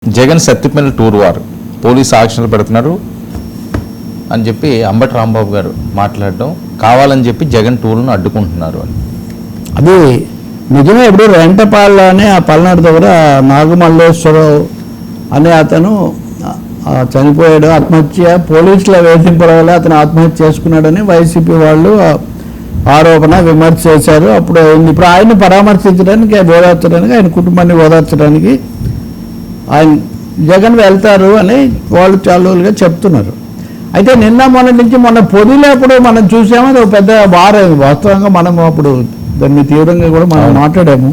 Jagan Sattipalli tour వారు police ఆంక్షలు పెడుతున్నారు అని చెప్పి అంబటి రాంబాబు గారు మాట్లాడడం, కావాలని చెప్పి జగన్ టూర్ను అడ్డుకుంటున్నారు అని. అది నిజమే. ఇప్పుడు రెంటపాళ్ళు అనే ఆ పల్నాడు దగ్గర నాగమల్లేశ్వరరావు అనే అతను చనిపోయాడు, ఆత్మహత్య, పోలీసుల వేధింపుల వల్ల అతను ఆత్మహత్య చేసుకున్నాడని వైసీపీ వాళ్ళు ఆరోపణ విమర్శ చేశారు. అప్పుడు ఇప్పుడు ఆయన్ని పరామర్శించడానికి, ఓదార్చడానికి, ఆయన కుటుంబాన్ని ఓదార్చడానికి ఆయన జగన్ వెళ్తారు అని వాళ్ళు చాలా రోజులుగా చెప్తున్నారు. అయితే నిన్న మొన్న నుంచి మొన్న పొదిలేప్పుడు మనం చూసాము, అది ఒక పెద్ద వారైంది. వాస్తవంగా మనం అప్పుడు దాన్ని తీవ్రంగా కూడా మనం మాట్లాడాము.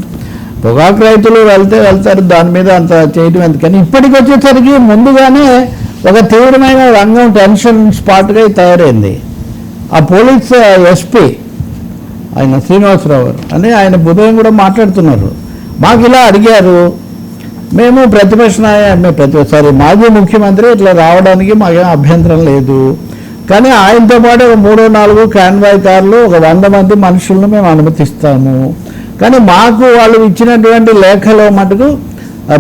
పొగాకు రైతులు వెళ్తారు, దాని మీద అంత చేయడం ఎందుకని ఇప్పటికి వచ్చేసరికి ముందుగానే ఒక తీవ్రమైన రంగం టెన్షన్ స్పాట్గా తయారైంది. ఆ పోలీస్ ఎస్పీ ఆయన శ్రీనివాసరావు గారు అని ఆయన ఉదయం కూడా మాట్లాడుతున్నారు. మాకు ఇలా అడిగారు, మేము మాజీ ముఖ్యమంత్రి ఇట్లా రావడానికి మాకేం అభ్యంతరం లేదు, కానీ ఆయనతో పాటు ఒక 3-4 కాన్వాయ్ కార్లు, ఒక 100 మంది మనుషులను మేము అనుమతిస్తాము. కానీ మాకు వాళ్ళు ఇచ్చినటువంటి లేఖలో మటుకు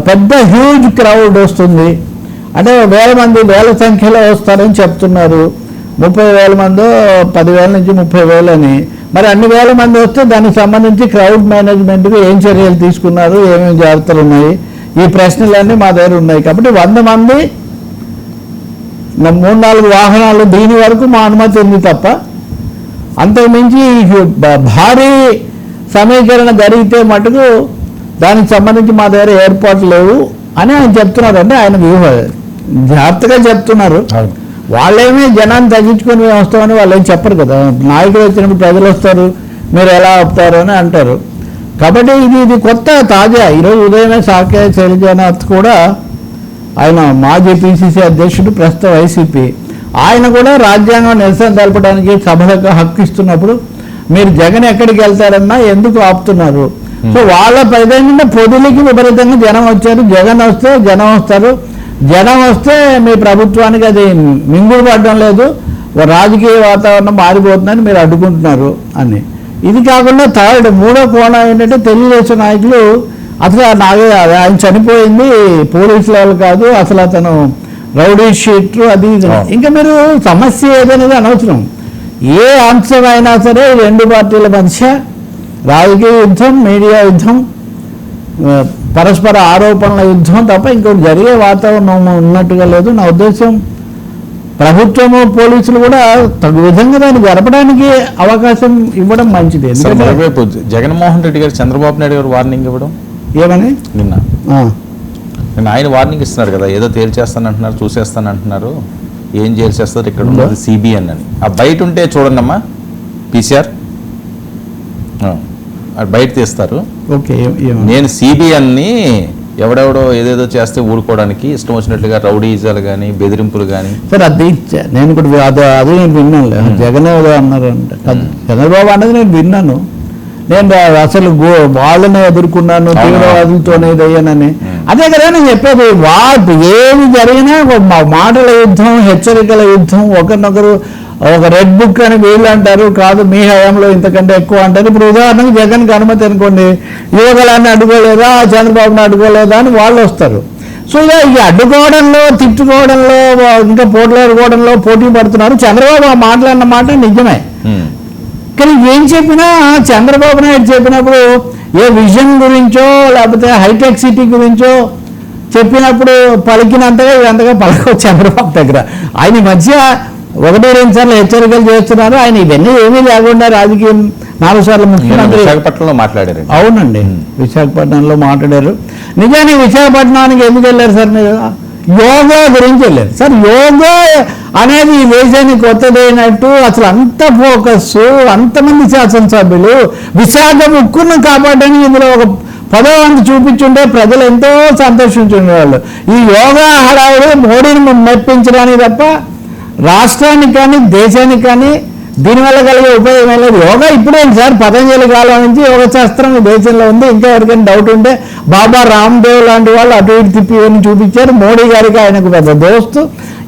పెద్ద హ్యూజ్ క్రౌడ్ వస్తుంది, అంటే వేల సంఖ్యలో వస్తారని చెప్తున్నారు. 30,000 మందో 10,000 నుంచి 30,000 అని. మరి అన్ని వేల మంది వస్తే దానికి సంబంధించి క్రౌడ్ మేనేజ్మెంట్కి ఏం చర్యలు తీసుకున్నారు, ఏమేమి జాగ్రత్తలు ఉన్నాయి, ఈ ప్రశ్నలన్నీ మా దగ్గర ఉన్నాయి. కాబట్టి 100 మంది 3-4 వాహనాలు దీని వరకు మా అనుమతి ఉంది తప్ప అంతకుమించి భారీ సమీకరణ జరిగితే మటుకు దానికి సంబంధించి మా దగ్గర ఏర్పాట్లు లేవు అని ఆయన చెప్తున్నారు. అంటే ఆయన జాగ్రత్తగా చెప్తున్నారు. వాళ్ళేమీ జనాన్ని తగ్గించుకొని వస్తామని వాళ్ళు ఏం చెప్పరు కదా. నాయకులు వచ్చినప్పుడు ప్రజలు వస్తారు, మీరు ఎలా ఆపుతారు అని అంటారు. కాబట్టి ఇది కొత్త తాజా. ఈరోజు ఉదయమే సాకే శైలజానాథ్ కూడా, ఆయన మాజీ పిసిసి అధ్యక్షుడు, ప్రస్తుత వైసీపీ, ఆయన కూడా రాజ్యాంగం నిరసన తెలపడానికి సభలకు హక్కు ఇస్తున్నప్పుడు మీరు జగన్ ఎక్కడికి వెళ్తారన్నా ఎందుకు ఆపుతున్నారు? సో వాళ్ళ ప్రజెంట్ పొదులకి విపరీతంగా జనం వచ్చారు. జగన్ వస్తే జనం వస్తారు, జనం వస్తే మీ ప్రభుత్వానికి అది మింగుడు పడడం లేదు, రాజకీయ వాతావరణం మారిపోతుందని మీరు అడ్డుకుంటున్నారు అని. ఇది కాకుండా మూడో కోణం ఏంటంటే, తెలుగుదేశం నాయకులు అసలు ఆయన చనిపోయింది పోలీసుల వాళ్ళు కాదు, అసలు అతను రౌడీ షీటర్ అది ఇంకా మీరు సమస్య ఏదనేది అనవసరం. ఏ అంశమైనా సరే 2 పార్టీల మధ్య రాజకీయ యుద్ధం, మీడియా యుద్ధం, పరస్పర ఆరోపణల యుద్ధం తప్ప ఇంకోటి జరిగే వాతావరణం ఉన్నట్టుగా లేదు. నా ఉద్దేశం ప్రభుత్వము, పోలీసులు కూడా తగు విధంగా దాన్ని జరపడానికి అవకాశం ఇవ్వడం మంచిది. మరోవైపు జగన్మోహన్ రెడ్డి గారు చంద్రబాబు నాయుడు గారు వార్నింగ్ ఇవ్వడం ఏమని నిన్న ఆయన వార్నింగ్ ఇస్తున్నారు కదా, ఏదో తేల్చేస్తానంటున్నారు, చూసేస్తానంటున్నారు, ఏం చేసేస్తారు ఇక్కడ ఉన్నది సిబిఎన్ అని. ఆ బయట ఉంటే చూడండి అమ్మా, పీసీఆర్ బయట తీస్తారు. ఓకే, నేను సిబిఎన్ని ఎవడెవడో ఏదేదో చేస్తే ఊరుకోవడానికి ఇష్టం వచ్చినట్లుగా రౌడీజాలు కానీ, బెదిరింపులు కానీ. సార్ అది నేను కూడా అది నేను విన్నాను. జగన్ ఏదో అన్నారు అంటే చంద్రబాబు అన్నది నేను విన్నాను. నేను అసలు వాళ్ళని ఎదుర్కొన్నాను, తీవ్రవాదులతోనే ఇదయ్యానని. అదే కదా నేను చెప్పేది. ఏమి జరిగినా మాటల యుద్ధం, హెచ్చరికల యుద్ధం, ఒకరినొకరు ఒక రెడ్ బుక్ అని వీళ్ళు అంటారు, కాదు మీ హయాంలో ఇంతకంటే ఎక్కువ అంటారు. ఇప్పుడు ఉదాహరణకు జగన్కి అనుమతి అనుకోండి, యువకులాన్ని అడ్డుకోలేదా, చంద్రబాబుని అడ్డుకోలేదా అని వాళ్ళు వస్తారు. సో ఇక అడ్డుకోవడంలో, తిట్టుకోవడంలో, ఇంకా పోట్లాడుకోవడంలో పోటీ పడుతున్నారు. చంద్రబాబు ఆ మాట్లాడిన మాట నిజమే, కానీ ఏం చెప్పినా చంద్రబాబు నాయుడు చెప్పినప్పుడు ఏ విజన్ గురించో లేకపోతే హైటెక్ సిటీ గురించో చెప్పినప్పుడు పలికినంతగా ఇదంతగా పలకవచ్చు చంద్రబాబు దగ్గర. ఆయన మధ్య 1-2 సార్లు హెచ్చరికలు చేస్తున్నారు. ఆయన ఇవన్నీ ఏమీ లేకుండా రాజకీయం 4 సార్లు ముఖ్యమంత్రి విశాఖపట్నంలో మాట్లాడారు. అవునండి, విశాఖపట్నంలో మాట్లాడారు. నిజానికి విశాఖపట్నానికి ఎందుకు వెళ్ళారు సార్? మీరు యోగా గురించి వెళ్ళారు సార్. యోగా అనేది ఈ దేశానికి కొత్తదైనట్టు అసలు అంత ఫోకస్, అంతమంది శాసనసభ్యులు విశాఖ ముక్కును కాపాడడానికి ఇందులో ఒక 10వ వంతు చూపించుంటే ప్రజలు ఎంతో సంతోషించుండేవాళ్ళు. ఈ యోగా హడావుడు మోడీని మెప్పించడానికి తప్ప రాష్ట్రానికి కానీ దేశానికి కానీ దీనివల్ల కలిగే ఉపయోగం ఏం లేదు. యోగా ఇప్పుడేంటి సార్, పతంజలి కాలం నుంచి యోగ శాస్త్రం ఈ దేశంలో ఉంది. ఇంకా ఎవరికైనా డౌట్ ఉంటే బాబా రామ్దేవ్ లాంటి వాళ్ళు అటు ఇటు తిప్పి ఇవన్నీ చూపించారు. మోడీ గారికి ఆయనకు పెద్ద దోస్తు.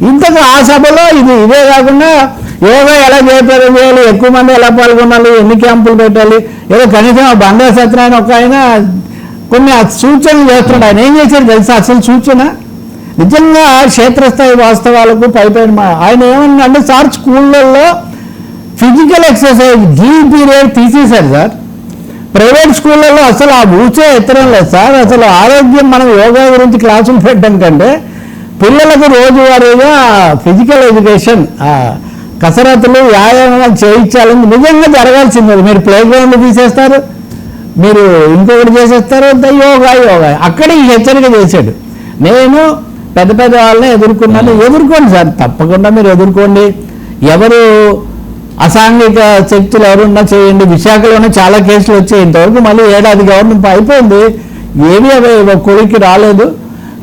ఇంతకు ఆ సభలో ఇదే కాకుండా యోగా ఎలా జయప్రదం చేయాలి, ఎక్కువ మంది ఎలా పాల్గొనాలి, ఎన్ని క్యాంపులు పెట్టాలి, ఏదో కనీసం బండా సత్యనారాయణ ఒక ఆయన కొన్ని సూచనలు చేస్తున్నాడు. ఆయన ఏం చేశాడు తెలుసా? అసలు సూచన నిజంగా క్షేత్రస్థాయి వాస్తవాలకు పైపైన ఆయన ఏమన్నా సార్ స్కూళ్ళల్లో ఫిజికల్ ఎక్సర్సైజ్ డ్రిల్ పీరియడ్ తీసేశారు సార్. ప్రైవేట్ స్కూళ్ళల్లో అసలు ఆ ఊచే ఎత్తడం లేదు సార్. అసలు ఆరోగ్యం మనం యోగా గురించి క్లాసులు పెట్టడం కంటే పిల్లలకు రోజువారీగా ఫిజికల్ ఎడ్యుకేషన్ కసరత్తులు వ్యాయామం చేయించాలని నిజంగా జరగాల్సింది. మీరు ప్లే గ్రౌండ్ తీసేస్తారు, మీరు ఇంకొకటి చేసేస్తారు, యోగా యోగా అక్కడే ఈ హెచ్చరిక చేశాడు. నేను పెద్ద పెద్ద వాళ్ళని ఎదుర్కొన్నాను. ఎదుర్కోండి సార్, తప్పకుండా మీరు ఎదుర్కోండి. ఎవరు అసాంఘిక శక్తులు ఎవరున్నా చేయండి. విశాఖలోనే చాలా కేసులు వచ్చాయి. ఇంతవరకు మళ్ళీ ఏడాది గవర్నమెంట్ అయిపోయింది, ఏమీ అవి కొలికి రాలేదు.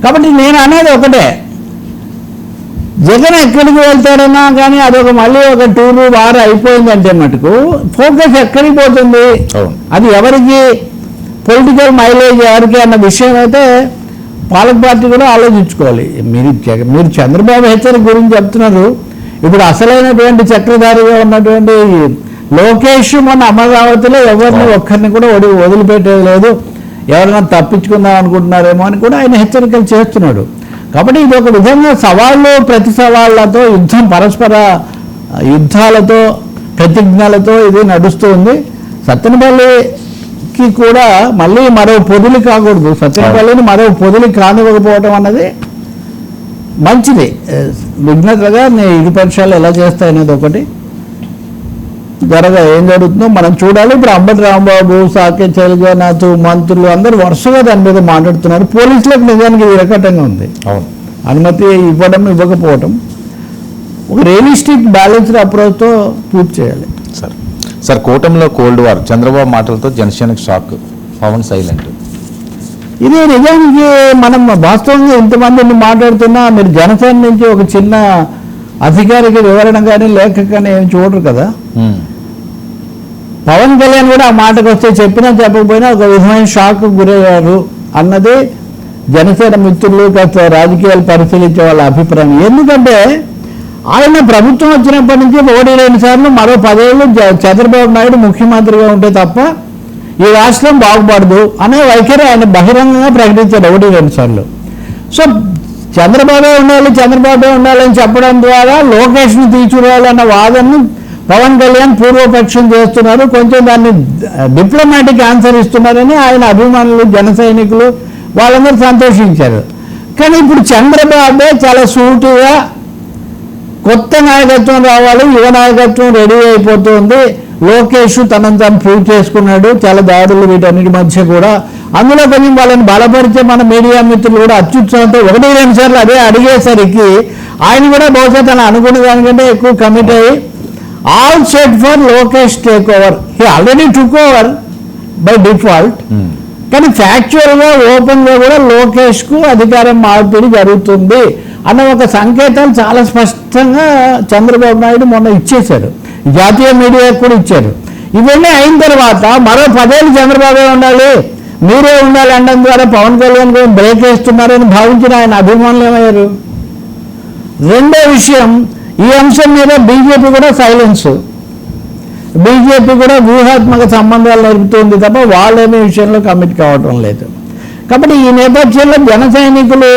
కాబట్టి నేను అనేది ఒకటే, జగన్ ఎక్కడికి వెళ్తాడన్నా కానీ అదొక మళ్ళీ ఒక టూరు వారు అయిపోయిందంటే మటుకు ఫోకస్ ఎక్కడికి పోతుంది, అది ఎవరికి పొలిటికల్ మైలేజ్ ఎవరికి అన్న విషయం అయితే పాలక పార్టీ కూడా ఆలోచించుకోవాలి. మీరు చంద్రబాబు హెచ్చరిక గురించి చెప్తున్నారు. ఇప్పుడు అసలైనటువంటి చక్రధారిగా ఉన్నటువంటి లోకేష్ మన అమరావతిలో ఎవరిని ఒక్కరిని కూడా వదిలిపెట్టేది లేదు, ఎవరైనా తప్పించుకుందాం అనుకుంటున్నారేమో అని కూడా ఆయన హెచ్చరికలు చేస్తున్నాడు. కాబట్టి ఇది ఒక విధంగా సవాళ్ళు ప్రతి సవాళ్లతో యుద్ధం, పరస్పర యుద్ధాలతో ప్రతిజ్ఞలతో ఇది నడుస్తుంది. సత్తెనపల్లికి కూడా మళ్ళీ మరో పొదిలి కాకూడదు, సత్తెనపల్లిని మరో పొదిలి కానివ్వకపోవటం అన్నది మంచిది. విఘ్నతగా ఇది పరీక్షలు ఎలా చేస్తాయనేది ఒకటి ఏం జరుగుతుందో మనం చూడాలి. ఇప్పుడు అంబటి రాంబాబు, సాకే చైల్జనాథ్, మంత్రులు అందరూ వరుసగా దాని మీద మాట్లాడుతున్నారు. పోలీసులకు నిజానికి విరకటంగా ఉంది. అనుమతి ఇవ్వడం ఇవ్వకపోవటం ఒక రియలిస్టిక్ బ్యాలెన్స్డ్ అప్రోచ్తో పూర్తి చేయాలి. సార్ కూటమిలో కోల్డ్ వార్, చంద్రబాబు మాటలతో జనసేనకు షాక్, పవన్ సైలెంట్. ఇది నిజానికి మనం వాస్తవంగా ఇంతమందిని మాట్లాడుతున్నా మీరు జనసేన నుంచి ఒక చిన్న అధికారిక వివరణ కానీ లేఖ కానీ ఏమి చూడరు కదా. పవన్ కళ్యాణ్ కూడా ఆ మాటకు వస్తే చెప్పినా చెప్పకపోయినా ఒక విధమైన షాక్ గురయ్యారు అన్నది జనసేన మిత్రులు కాస్త రాజకీయాలు పరిశీలించే వాళ్ళ అభిప్రాయం. ఎందుకంటే ఆయన ప్రభుత్వం వచ్చినప్పటి నుంచి 1-2 సార్లు మరో 10 ఏళ్ళు చంద్రబాబు నాయుడు ముఖ్యమంత్రిగా ఉంటే తప్ప ఈ రాష్ట్రం బాగుపడదు అనే వైఖరి ఆయన బహిరంగంగా ప్రకటించాడు 1-2 సార్లు. సో చంద్రబాబే ఉండాలని చెప్పడం ద్వారా లోకేష్ను తీసుకురావాలన్న వాదనను పవన్ కళ్యాణ్ పూర్వపక్షం చేస్తున్నారు. కొంచెం దాన్ని డిప్లొమాటిక్ ఆన్సర్ ఇస్తున్నారని ఆయన అభిమానులు, జన సైనికులు వాళ్ళందరూ సంతోషించారు. కానీ ఇప్పుడు చంద్రబాబే చాలా సూటిగా కొత్త నాయకత్వం రావాలి, యువ నాయకత్వం రెడీ అయిపోతుంది, లోకేష్ తనను తాను ప్రూవ్ చేసుకున్నాడు, చాలా దాడులు వీటన్నిటి మధ్య కూడా. అందులో కొంచెం వాళ్ళని బలపరిచే మన మీడియా మిత్రులు కూడా అత్యుత్సాహంతో 1-2 సార్లు అదే అడిగేసరికి ఆయన కూడా బహుశా తను అనుకున్న దానికంటే ఎక్కువ కమిట్ అయ్యి all set for Lokesh take over. He already took over by default. కానీ ఫ్యాక్చువల్గా ఓపెన్గా కూడా లోకేష్కు అధికారం మార్పిడి జరుగుతుంది అన్న ఒక సంకేతాలు చాలా స్పష్టంగా చంద్రబాబు నాయుడు మొన్న ఇచ్చేశారు, జాతీయ మీడియాకు కూడా ఇచ్చారు. ఇవన్నీ అయిన తర్వాత మరో 10 ఏళ్ళు చంద్రబాబే ఉండాలి, మీరే ఉండాలి అనడం ద్వారా పవన్ కళ్యాణ్ కూడా బ్రేక్ వేస్తున్నారని భావించిన ఆయన అభిమానులు ఏమయ్యారు. రెండో విషయం, ఈ అంశం మీద బీజేపీ కూడా సైలెన్స్. బీజేపీ కూడా వ్యూహాత్మక సంబంధాలు నడుపుతుంది తప్ప వాళ్ళేమీ విషయంలో కమిట్ కావటం లేదు. కాబట్టి ఈ నేపథ్యంలో జన సైనికులు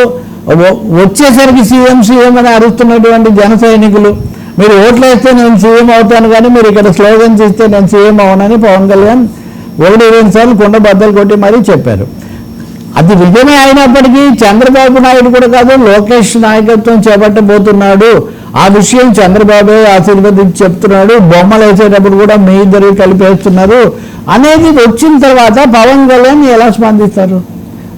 వచ్చేసరికి సీఎం అని అరుస్తున్నటువంటి జన సైనికులు, మీరు ఓట్లు వేస్తే నేను సీఎం అవుతాను కానీ మీరు ఇక్కడ స్లోగన్స్ ఇస్తే నేను సీఎం అవునని పవన్ కళ్యాణ్ 1-2 సార్లు కుండ బద్దలు కొట్టి మరీ చెప్పారు. అది నిజమే అయినప్పటికీ చంద్రబాబు నాయుడు కూడా కాదు, లోకేష్ నాయకత్వం చేపట్టబోతున్నాడు, ఆ విషయం చంద్రబాబే ఆశీర్వదించి చెప్తున్నాడు, బొమ్మలు వేసేటప్పుడు కూడా మీ ఇద్దరు కలిపేస్తున్నారు అనేది వచ్చిన తర్వాత పవన్ కళ్యాణ్ ఎలా స్పందిస్తారు?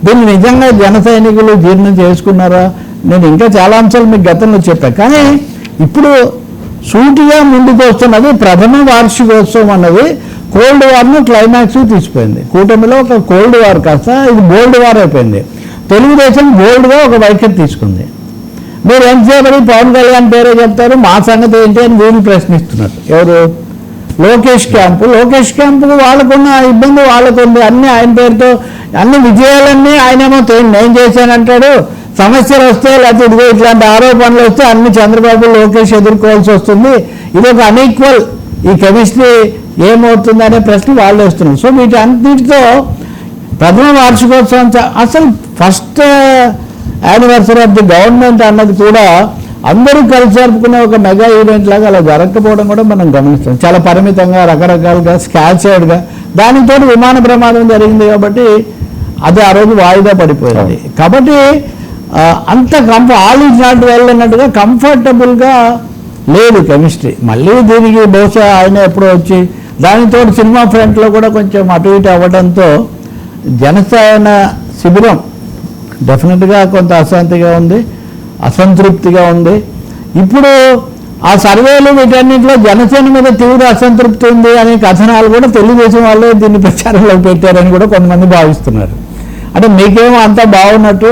దీన్ని నిజంగా జన సైనికులు జీర్ణం చేసుకున్నారా? నేను ఇంకా చాలా అంశాలు మీకు గతంలో చెప్పాను. కానీ ఇప్పుడు సూటిగా ముందుకు వస్తున్నది ప్రథమ వార్షికోత్సవం అన్నది కోల్డ్ వార్ను క్లైమాక్స్ తీసుకుపోయింది. కూటమిలో ఒక కోల్డ్ వార్ కాస్త ఇది బోల్డ్ వార్ అయిపోయింది. తెలుగుదేశం బోల్డ్గా ఒక వైఖరి తీసుకుంది. మీరు ఎంతసేపటి పవన్ కళ్యాణ్ పేరే చెప్తారు, మా సంగతి ఏంటి అని వీళ్ళు ప్రశ్నిస్తున్నారు. ఎవరు? లోకేష్ క్యాంపు వాళ్ళకున్న ఇబ్బంది వాళ్ళకుంది. అన్ని ఆయన పేరుతో అన్ని విజయాలన్నీ ఆయనేమో నేను చేశానంటాడు. సమస్యలు వస్తే లేకపోతే ఇదిగో ఇట్లాంటి ఆరోపణలు వస్తే అన్ని చంద్రబాబు లోకేష్ ఎదుర్కోవాల్సి వస్తుంది. ఇది ఒక అన్ఈక్వల్, ఈ కెమిస్ట్రీ ఏమవుతుందనే ప్రశ్న వాళ్ళు వేస్తున్నారు. సో వీటన్నిటితో ప్రథమ వార్షికోత్సవం అసలు first anniversary of the government అన్నది కూడా అందరూ కలిసి జరుపుకునే ఒక మెగా ఈవెంట్ లాగా అలా జరగకపోవడం కూడా మనం గమనిస్తాం. చాలా పరిమితంగా, రకరకాలుగా, స్కాచర్డ్గా. దానితో విమాన ప్రమాదం జరిగింది కాబట్టి అది ఆ రోజు వాయిదా పడిపోయింది. కాబట్టి అంత ఆల్ ఈజ్ నాట్ వెల్ అన్నట్టుగా కంఫర్టబుల్గా లేదు కెమిస్ట్రీ. మళ్ళీ దీనికి బహుశా ఆయన ఎప్పుడో వచ్చి దానితో సినిమా ఫ్రంట్లో కూడా కొంచెం అటు ఇటు అవ్వడంతో జనసేన శిబిరం డెఫినెట్గా కొంత అశాంతిగా ఉంది, అసంతృప్తిగా ఉంది. ఇప్పుడు ఆ సర్వేలు వీటన్నింటిలో జనసేన మీద తీవ్ర అసంతృప్తి ఉంది అనే కథనాలు కూడా తెలుగుదేశం వాళ్ళే దీన్ని ప్రచారంలో పెట్టారని కూడా కొంతమంది భావిస్తున్నారు. అంటే మీకేమో అంతా బాగున్నట్టు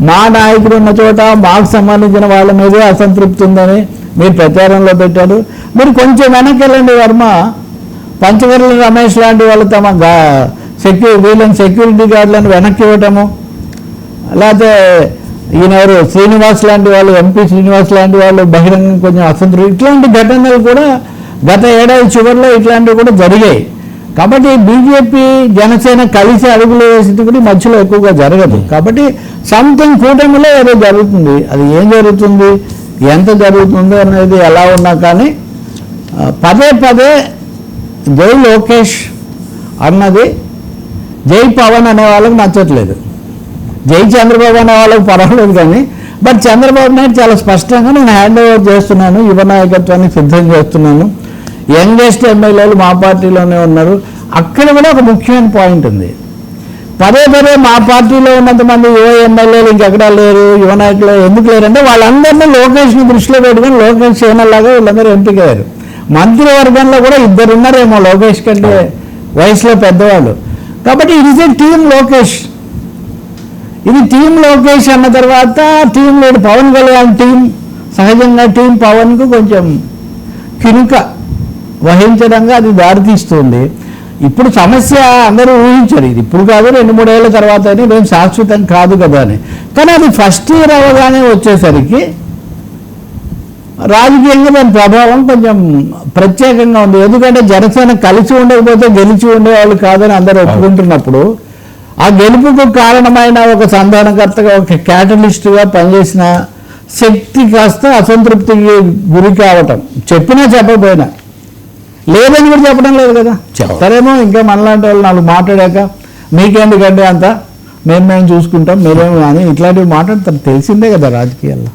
మా నాయకుడు ఉన్న చోట మాకు సంబంధించిన వాళ్ళ మీదే అసంతృప్తి ఉందని మీరు ప్రచారంలో పెట్టారు. మీరు కొంచెం వెనక్కి వెళ్ళండి వర్మ. పంచవర్ల రమేష్ లాంటి వాళ్ళు తమ వీళ్ళని సెక్యూరిటీ గార్డులను వెనక్కి ఇవ్వటము, లేకపోతే ఈయనెవరు శ్రీనివాస్ లాంటి వాళ్ళు, ఎంపీ శ్రీనివాస్ లాంటి వాళ్ళు బహిరంగం కొంచెం అసంతృప్తి, ఇట్లాంటి ఘటనలు కూడా గత ఏడాది చివరిలో ఇట్లాంటివి కూడా జరిగాయి. కాబట్టి బీజేపీ జనసేన కలిసి అడుగులు వేసింది కూడా మధ్యలో ఎక్కువగా జరగదు. కాబట్టి సంథింగ్ కూటమిలో ఏదో జరుగుతుంది. అది ఏం జరుగుతుంది, ఎంత జరుగుతుందో అనేది ఎలా ఉన్నా కానీ పదే పదే జై లోకేష్ అన్నది జై పవన్ అనే వాళ్ళకి నచ్చట్లేదు. జై చంద్రబాబు అనే వాళ్ళకి పర్వాలేదు కానీ బట్ చంద్రబాబు నాయుడు చాలా స్పష్టంగా నేను హ్యాండ్ ఓవర్ చేస్తున్నాను, యువ నాయకత్వాన్ని సిద్ధం చేస్తున్నాను, యంగెస్ట్ ఎమ్మెల్యేలు మా పార్టీలోనే ఉన్నారు. అక్కడ కూడా ఒక ముఖ్యమైన పాయింట్ ఉంది. పదే పదే మా పార్టీలో ఉన్నంతమంది యువ ఎమ్మెల్యేలు ఇంకెక్కడా లేరు, యువ నాయకులు ఎందుకు లేరంటే వాళ్ళందరినీ లోకేష్ని దృష్టిలో పెట్టుకుని లోకేష్ సేనలాగా వీళ్ళందరూ ఎంపికయ్యారు. మంత్రివర్గంలో కూడా ఇద్దరు ఉన్నారేమో లోకేష్ కంటే వయసులో పెద్దవాళ్ళు. కాబట్టి ఇది ఇస్ ఏ టీమ్ లోకేష్. ఇది టీం లోకేష్ అన్న తర్వాత team lead Pawan Kalyan team సహజంగా టీం పవన్కు కొంచెం కినుక వహించడంగా అది దారితీస్తుంది. ఇప్పుడు సమస్య అందరూ ఊహించారు, ఇది ఇప్పుడు కాదు 2-3 ఏళ్ల తర్వాత అని, మేము శాశ్వతం కాదు కదా అని. కానీ అది ఫస్ట్ ఇయర్ అవ్వగానే వచ్చేసరికి రాజకీయంగా దాని ప్రభావం కొంచెం ప్రత్యేకంగా ఉంది. ఎందుకంటే జనసేన కలిసి ఉండకపోతే గెలిచి ఉండేవాళ్ళు కాదని అందరూ ఒప్పుకుంటున్నప్పుడు ఆ గెలుపుకు కారణమైన ఒక సంధానకర్తగా, ఒక క్యాటలిస్ట్గా పనిచేసిన శక్తి కాస్త అసంతృప్తికి గురి కావటం, చెప్పినా చెప్పకపోయినా, లేదని కూడా చెప్పడం లేదు కదా. చెప్తారేమో ఇంకా మనలాంటి వాళ్ళు 4 మాట్లాడాక మీకెందుకంటే అంత మేము చూసుకుంటాం, మీరేమో అని ఇట్లాంటివి మాట్లాడతారు. తెలిసిందే కదా రాజకీయాల్లో.